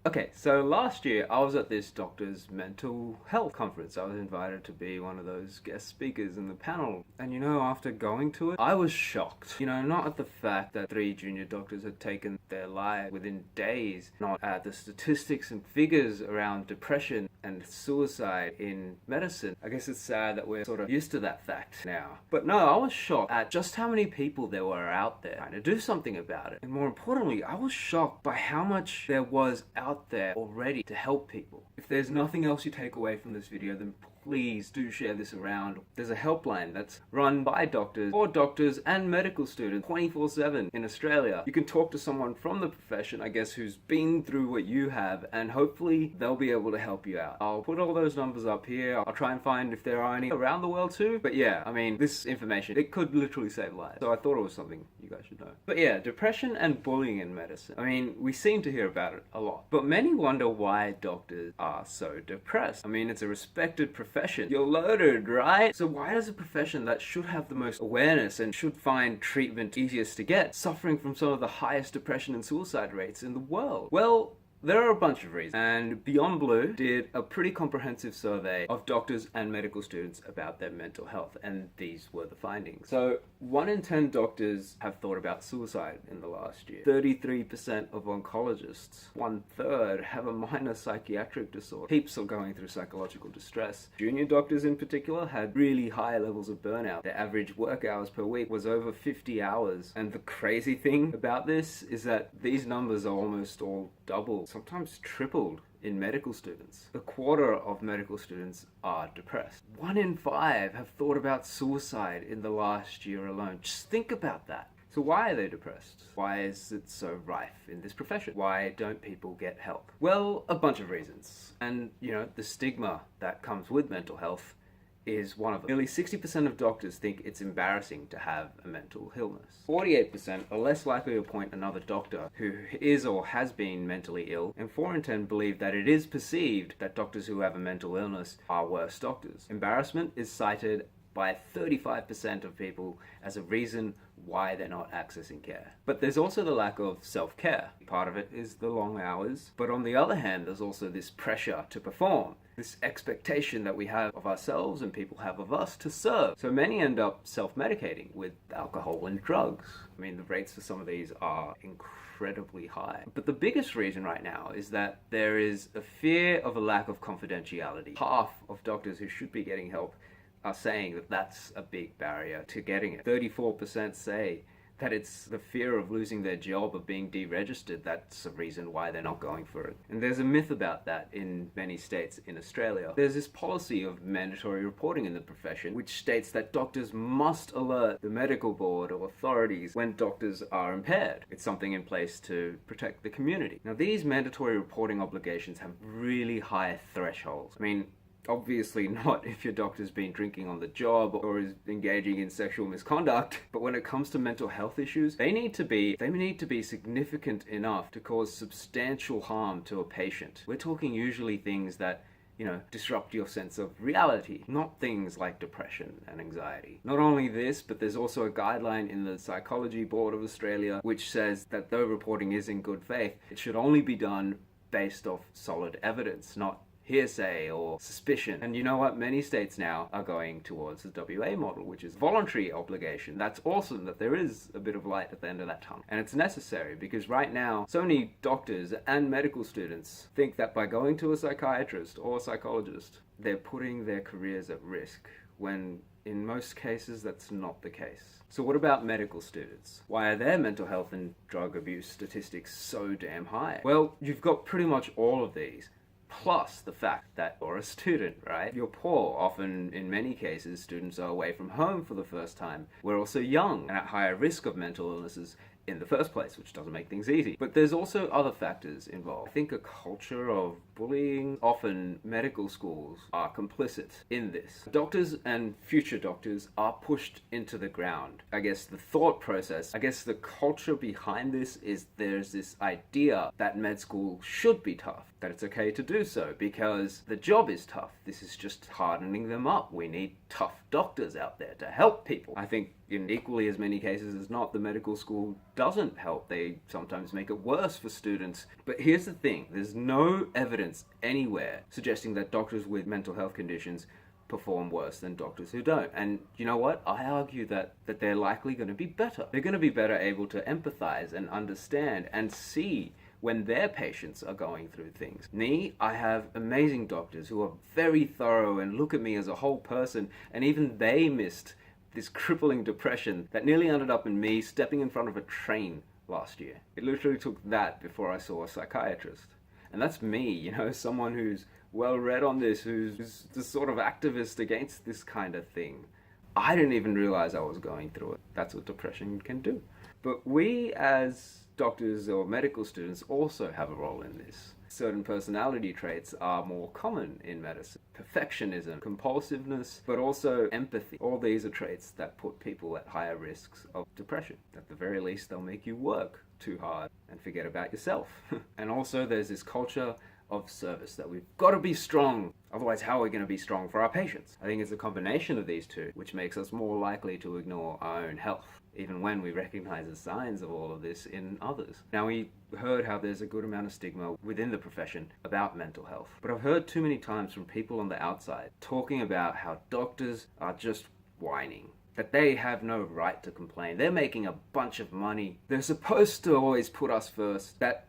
Okay, so last year I was at this doctor's mental health conference. I was invited to be one of those guest speakers in the panel. And after going to it, I was shocked. Not at the fact that 3 junior doctors had taken their lives within days, not at the statistics and figures around depression and suicide in medicine. I guess it's sad that we're sort of used to that fact now. But no, I was shocked at just how many people there were out there trying to do something about it. And more importantly, I was shocked by how much there was out there already to help people. If there's nothing else you take away from this video, then please do share this around. There's a helpline that's run by doctors for doctors and medical students 24/7 in Australia. You can talk to someone from the profession, I guess, who's been through what you have, and hopefully they'll be able to help you out. I'll put all those numbers up here. I'll try and find if there are any around the world too. But yeah, I mean, this information, it could literally save lives. So I thought it was something you guys should know. But yeah, depression and bullying in medicine. I mean, we seem to hear about it a lot. But many wonder why doctors are so depressed. I mean, it's a respected profession. You're loaded, right? So why does a profession that should have the most awareness and should find treatment easiest to get suffering from some of the highest depression and suicide rates in the world? Well, there are a bunch of reasons, and Beyond Blue did a pretty comprehensive survey of doctors and medical students about their mental health, and these were the findings. So 1 in 10 doctors have thought about suicide in the last year. 33% of oncologists, 1/3 have a minor psychiatric disorder. Heaps are going through psychological distress. Junior doctors in particular had really high levels of burnout. Their average work hours per week was over 50 hours. And the crazy thing about this is that these numbers are almost all double, sometimes tripled in medical students. A quarter of medical students are depressed. 1 in 5 have thought about suicide in the last year alone. Just think about that. So why are they depressed? Why is it so rife in this profession? Why don't people get help? Well, a bunch of reasons. And, the stigma that comes with mental health is one of them. Nearly 60% of doctors think it's embarrassing to have a mental illness. 48% are less likely to appoint another doctor who is or has been mentally ill, and 4 in 10 believe that it is perceived that doctors who have a mental illness are worse doctors. Embarrassment is cited by 35% of people as a reason why they're not accessing care. But there's also the lack of self-care. Part of it is the long hours, but on the other hand, there's also this pressure to perform, this expectation that we have of ourselves and people have of us to serve. So many end up self-medicating with alcohol and drugs. I mean, the rates for some of these are incredibly high. But the biggest reason right now is that there is a fear of a lack of confidentiality. Half of doctors who should be getting help are saying that that's a big barrier to getting it. 34% say that it's the fear of losing their job, of being deregistered, that's a reason why they're not going for it. And there's a myth about that in many states in Australia. There's this policy of mandatory reporting in the profession, which states that doctors must alert the medical board or authorities when doctors are impaired. It's something in place to protect the community. Now, these mandatory reporting obligations have really high thresholds. I mean, obviously not if your doctor's been drinking on the job or is engaging in sexual misconduct, but when it comes to mental health issues, they need to be significant enough to cause substantial harm to a patient. We're talking usually things that disrupt your sense of reality, not things like depression and anxiety. Not only this, but there's also a guideline in the Psychology Board of Australia which says that though reporting is in good faith, it should only be done based off solid evidence, not hearsay or suspicion. And you know what? Many states now are going towards the WA model, which is voluntary obligation. That's awesome that there is a bit of light at the end of that tunnel. And it's necessary because right now, so many doctors and medical students think that by going to a psychiatrist or a psychologist, they're putting their careers at risk, when in most cases that's not the case. So what about medical students? Why are their mental health and drug abuse statistics so damn high? Well, you've got pretty much all of these. Plus the fact that you're a student, right? You're poor. Often, in many cases, students are away from home for the first time. We're also young and at higher risk of mental illnesses in the first place, which doesn't make things easy. But there's also other factors involved. I think a culture of bullying, often medical schools are complicit in this. Doctors and future doctors are pushed into the ground. I guess the thought process, the culture behind this is there's this idea that med school should be tough, that it's okay to do so because the job is tough. This is just hardening them up. We need tough doctors out there to help people. I think in equally as many cases as not, the medical school doesn't help. They sometimes make it worse for students. But here's the thing, there's no evidence anywhere suggesting that doctors with mental health conditions perform worse than doctors who don't. And you know what? I argue that they're likely going to be better. They're going to be better able to empathize and understand and see when their patients are going through things. Me, I have amazing doctors who are very thorough and look at me as a whole person, and even they missed this crippling depression that nearly ended up in me stepping in front of a train last year. It literally took that before I saw a psychiatrist. And that's me, someone who's well read on this, who's the sort of activist against this kind of thing. I didn't even realize I was going through it. That's what depression can do. But we as doctors or medical students also have a role in this. Certain personality traits are more common in medicine. Perfectionism, compulsiveness, but also empathy. All these are traits that put people at higher risks of depression. At the very least, they'll make you work too hard and forget about yourself. And also there's this culture of service that we've got to be strong. Otherwise, how are we going to be strong for our patients? I think it's a combination of these two which makes us more likely to ignore our own health, even when we recognize the signs of all of this in others. Now, we heard how there's a good amount of stigma within the profession about mental health, but I've heard too many times from people on the outside talking about how doctors are just whining, that they have no right to complain. They're making a bunch of money. They're supposed to always put us first. That,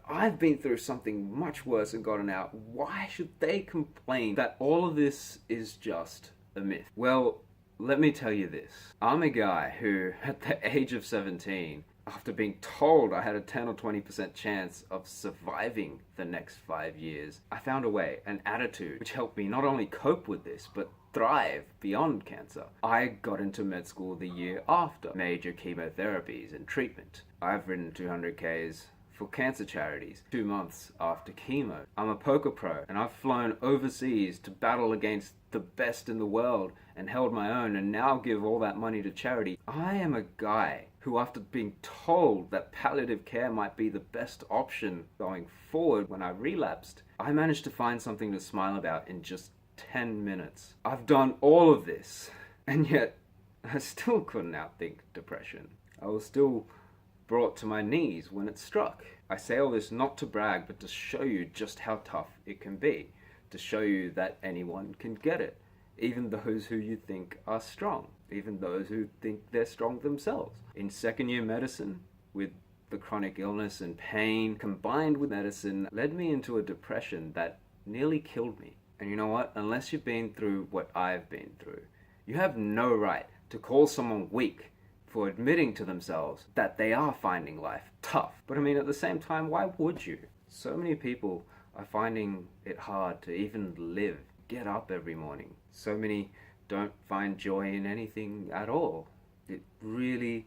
I've been through something much worse and gotten out. Why should they complain? That all of this is just a myth. Well, let me tell you this. I'm a guy who, at the age of 17, after being told I had a 10 or 20% chance of surviving the next 5 years, I found a way, an attitude, which helped me not only cope with this, but thrive beyond cancer. I got into med school the year after major chemotherapies and treatment. I've ridden 200Ks for cancer charities 2 months after chemo. I'm a poker pro, and I've flown overseas to battle against the best in the world and held my own, and now give all that money to charity. I am a guy who, after being told that palliative care might be the best option going forward when I relapsed, I managed to find something to smile about in just 10 minutes. I've done all of this, and yet I still couldn't outthink depression. I was still brought to my knees when it struck. I say all this not to brag, but to show you just how tough it can be, to show you that anyone can get it, even those who you think are strong, even those who think they're strong themselves. In second year medicine, with the chronic illness and pain combined with medicine, led me into a depression that nearly killed me. And you know what? Unless you've been through what I've been through, you have no right to call someone weak for admitting to themselves that they are finding life tough. But at the same time, why would you? So many people are finding it hard to even live, get up every morning. So many don't find joy in anything at all. It really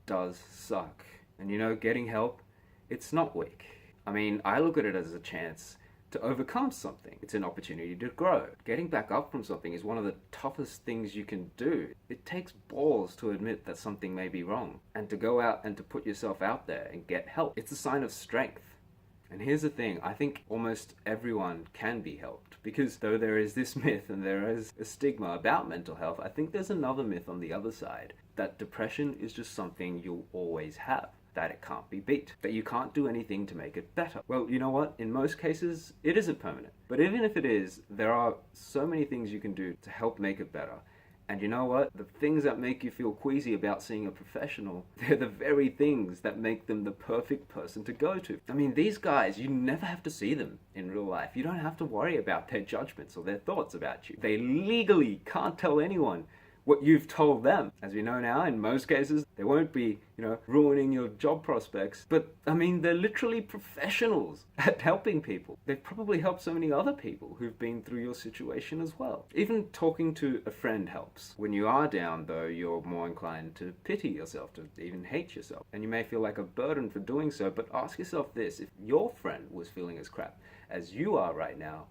does suck. And getting help, it's not weak. I look at it as a chance to overcome something. It's an opportunity to grow. Getting back up from something is one of the toughest things you can do. It takes balls to admit that something may be wrong, and to go out and to put yourself out there and get help. It's a sign of strength. And here's the thing, I think almost everyone can be helped, because though there is this myth and there is a stigma about mental health, I think there's another myth on the other side, that depression is just something you'll always have, that it can't be beat, that you can't do anything to make it better. Well, you know what? In most cases, it isn't permanent. But even if it is, there are so many things you can do to help make it better. And you know what? The things that make you feel queasy about seeing a professional, they're the very things that make them the perfect person to go to. These guys, you never have to see them in real life. You don't have to worry about their judgments or their thoughts about you. They legally can't tell anyone what you've told them. As we know now, in most cases, they won't be, ruining your job prospects. But, they're literally professionals at helping people. They've probably helped so many other people who've been through your situation as well. Even talking to a friend helps. When you are down, though, you're more inclined to pity yourself, to even hate yourself. And you may feel like a burden for doing so, but ask yourself this: if your friend was feeling as crap as you are right now,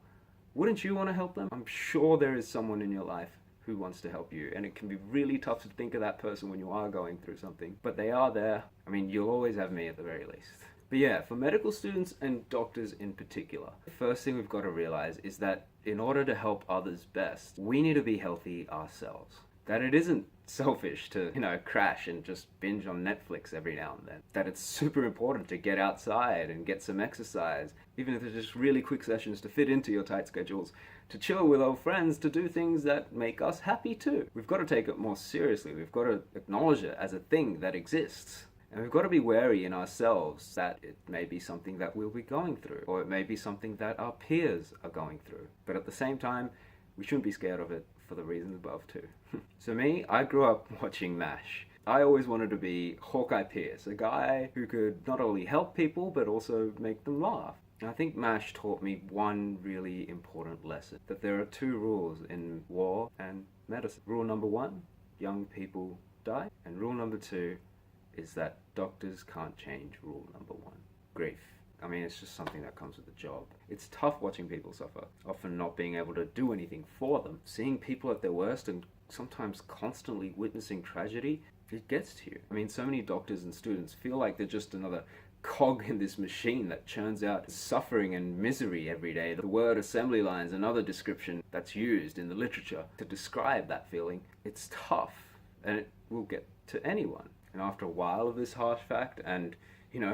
wouldn't you want to help them? I'm sure there is someone in your life who wants to help you, and it can be really tough to think of that person when you are going through something, but they are there. You'll always have me at the very least. But yeah, for medical students and doctors in particular, the first thing we've got to realize is that in order to help others best, we need to be healthy ourselves. that it isn't selfish to, crash and just binge on Netflix every now and then. That it's super important to get outside and get some exercise, even if it's just really quick sessions to fit into your tight schedules, to chill with old friends, to do things that make us happy too. We've got to take it more seriously. We've got to acknowledge it as a thing that exists. And we've got to be wary in ourselves that it may be something that we'll be going through, or it may be something that our peers are going through. But at the same time, we shouldn't be scared of it for the reasons above too. So me, I grew up watching MASH. I always wanted to be Hawkeye Pierce, a guy who could not only help people, but also make them laugh. And I think MASH taught me one really important lesson, that there are two rules in war and medicine. Rule number one, young people die. And rule number two is that doctors can't change rule number one, grief. I mean, it's just something that comes with the job. It's tough watching people suffer, often not being able to do anything for them. Seeing people at their worst and sometimes constantly witnessing tragedy, it gets to you. I mean, so many doctors and students feel like they're just another cog in this machine that churns out suffering and misery every day. The word assembly line is another description that's used in the literature to describe that feeling. It's tough, and it will get to anyone. And after a while of this harsh fact, and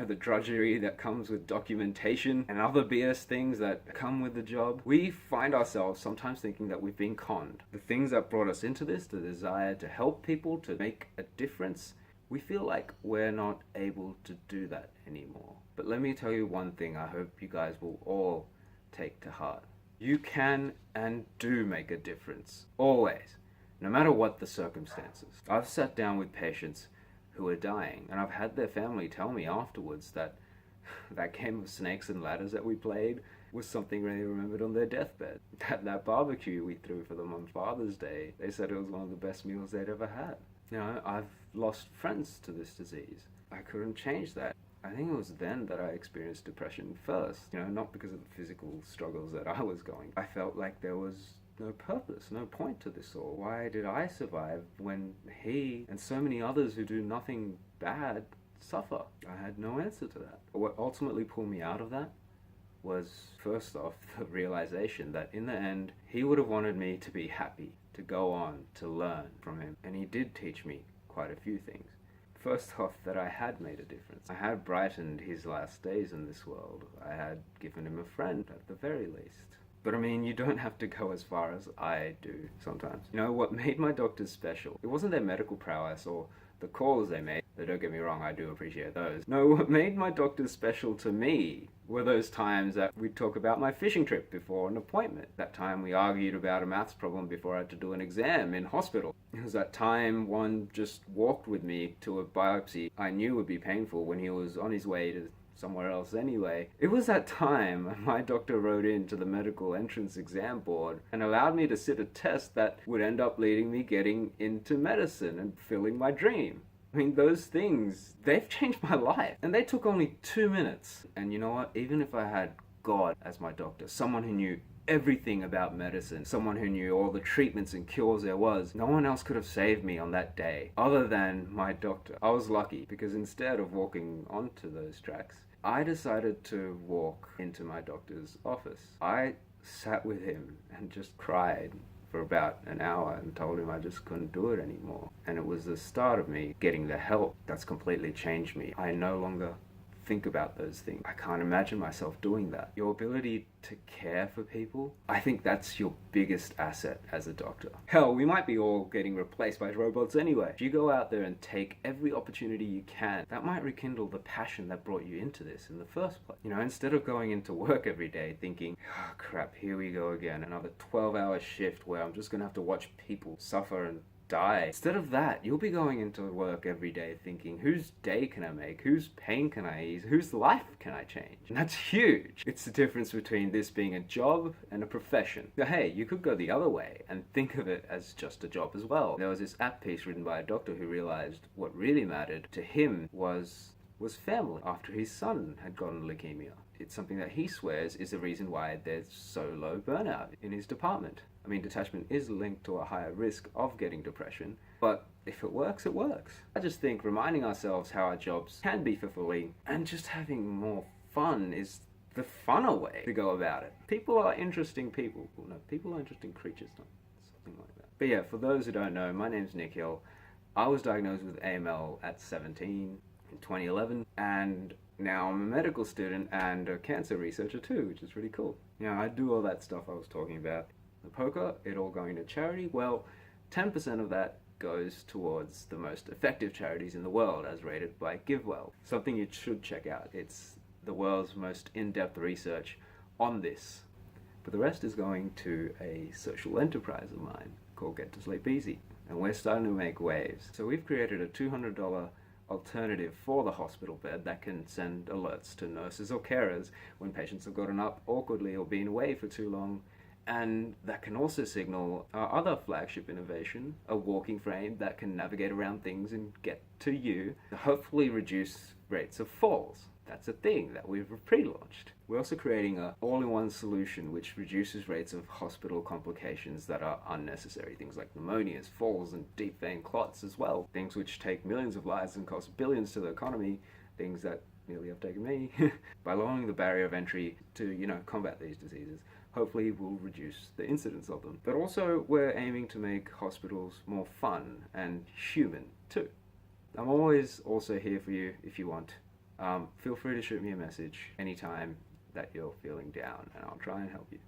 the drudgery that comes with documentation and other BS things that come with the job, we find ourselves sometimes thinking that we've been conned. The things that brought us into this, the desire to help people, to make a difference, we feel like we're not able to do that anymore. But let me tell you one thing I hope you guys will all take to heart. You can and do make a difference. Always. No matter what the circumstances. I've sat down with patients who are dying, and I've had their family tell me afterwards that that game of snakes and ladders that we played was something they remembered on their deathbed. That barbecue we threw for them on Father's Day, they said it was one of the best meals they'd ever had. I've lost friends to this disease. I couldn't change that. I think it was then that I experienced depression first, not because of the physical struggles that I was going. I felt like there was no purpose, no point to this all. Why did I survive when he and so many others who do nothing bad suffer? I had no answer to that. What ultimately pulled me out of that was, first off, the realization that in the end, he would have wanted me to be happy, to go on, to learn from him. And he did teach me quite a few things. First off, that I had made a difference. I had brightened his last days in this world. I had given him a friend, at the very least. But I mean, you don't have to go as far as I do sometimes. What made my doctors special? It wasn't their medical prowess or the calls they made. But don't get me wrong, I do appreciate those. No, what made my doctors special to me were those times that we'd talk about my fishing trip before an appointment. That time we argued about a maths problem before I had to do an exam in hospital. It was that time one just walked with me to a biopsy I knew would be painful when he was on his way to somewhere else anyway. It was that time my doctor wrote into the medical entrance exam board and allowed me to sit a test that would end up leading me getting into medicine and fulfilling my dream. I mean, those things, they've changed my life. And they took only 2 minutes. And you know what? Even if I had God as my doctor, someone who knew everything about medicine, someone who knew all the treatments and cures there was, no one else could have saved me on that day other than my doctor. I was lucky because instead of walking onto those tracks, I decided to walk into my doctor's office. I sat with him and just cried for about an hour and told him I just couldn't do it anymore. And it was the start of me getting the help that's completely changed me. I no longer think about those things. I can't imagine myself doing that. Your ability to care for people, I think that's your biggest asset as a doctor. Hell, we might be all getting replaced by robots anyway. If you go out there and take every opportunity you can, that might rekindle the passion that brought you into this in the first place. Instead of going into work every day thinking, oh crap, here we go again, another 12-hour shift where I'm just gonna have to watch people suffer and die. Instead of that, you'll be going into work every day thinking, whose day can I make? Whose pain can I ease? Whose life can I change? And that's huge. It's the difference between this being a job and a profession. Now, hey, you could go the other way and think of it as just a job as well. There was this app piece written by a doctor who realized what really mattered to him was family after his son had gotten leukemia. It's something that he swears is the reason why there's so low burnout in his department. I mean, detachment is linked to a higher risk of getting depression, but if it works, it works. I just think reminding ourselves how our jobs can be fulfilling and just having more fun is the funner way to go about it. People are interesting people. Well, no, people are interesting creatures, not something like that. But yeah, for those who don't know, my name's Nick Hill. I was diagnosed with AML at 17 in 2011, and now I'm a medical student and a cancer researcher too, which is really cool. I do all that stuff I was talking about. The poker, it all going to charity. Well, 10% of that goes towards the most effective charities in the world as rated by GiveWell. Something you should check out. It's the world's most in-depth research on this. But the rest is going to a social enterprise of mine called Get to Sleep Easy. And we're starting to make waves. So we've created a $200 alternative for the hospital bed that can send alerts to nurses or carers when patients have gotten up awkwardly or been away for too long. And that can also signal our other flagship innovation, a walking frame that can navigate around things and get to you to hopefully reduce rates of falls. That's a thing that we've pre-launched. We're also creating an all-in-one solution which reduces rates of hospital complications that are unnecessary. Things like pneumonias, falls, and deep vein clots as well. Things which take millions of lives and cost billions to the economy. Things that nearly have taken me. By lowering the barrier of entry to, combat these diseases, hopefully we'll reduce the incidence of them. But also we're aiming to make hospitals more fun and human too. I'm always also here for you if you want. Feel free to shoot me a message anytime that you're feeling down, and I'll try and help you.